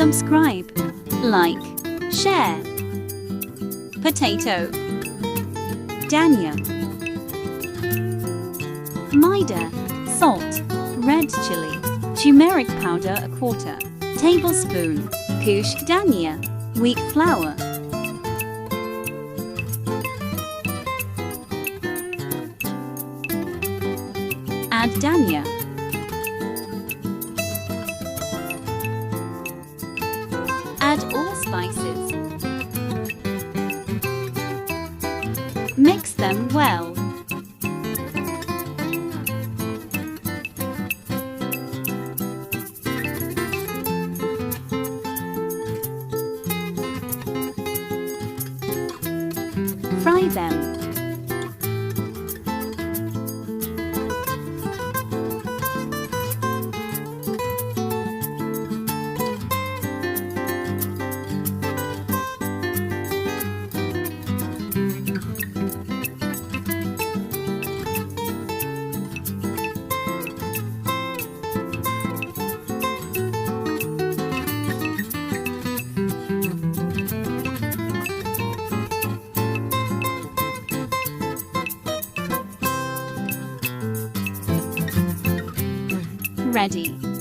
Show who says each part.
Speaker 1: subscribe, like, share. Potato. Dania. Maida, salt, red chili, turmeric powder a quarter tablespoon, kush dania, wheat flour. Add dania. Add all spices. Mix them well. Fry them. Ready.